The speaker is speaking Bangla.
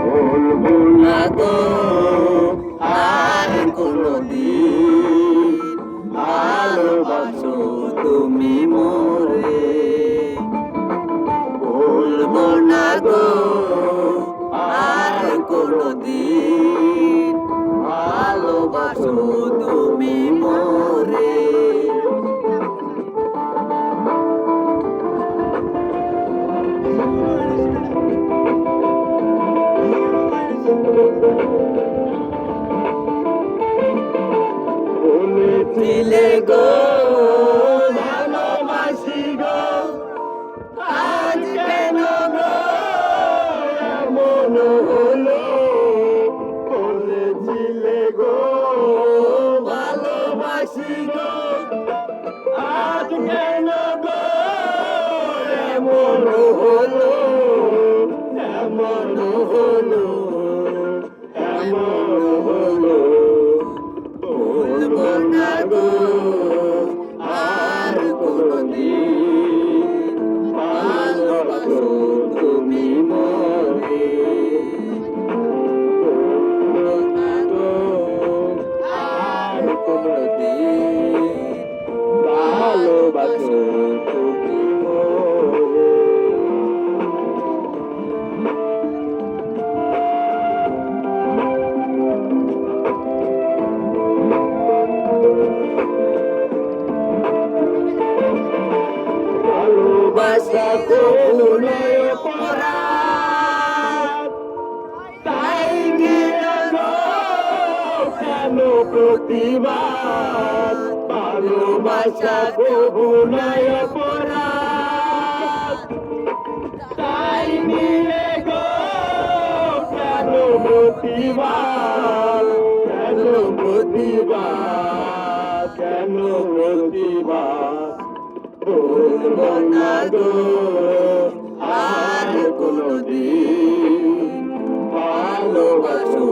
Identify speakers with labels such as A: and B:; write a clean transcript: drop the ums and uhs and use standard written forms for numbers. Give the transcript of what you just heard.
A: বলবো না গো আর কোনদিন ভালোবাসো তুমি মোরে। বলবো না গো আর কোনদিন ভালোবাসো তুমি মোরে। বলেছিলে গো ভালোবাসি গো, আজ কেন গো এমন হলো। বলেছিলে গো ভালোবাসি গো, আজ কেন গো এমন হলো, এমন হলো, এমন হলো। বলবো না গো আর কোনদিন ভালোবাসো তুমি মোরে। বলবো না গো আর কোনদিন ভালোবাসো তুমি মোরে। ভালোবাসা কখনোই অপরাধ, তাই গো কেন প্রতিবাদ। ভালোবাসা কখনোই অপরাধ, তাই গো কেন প্রতিবাদ, কেন প্রতিবাদ, কেন প্রতিবাদ। বলবো না গো আর কোনদিন ভালোবাসো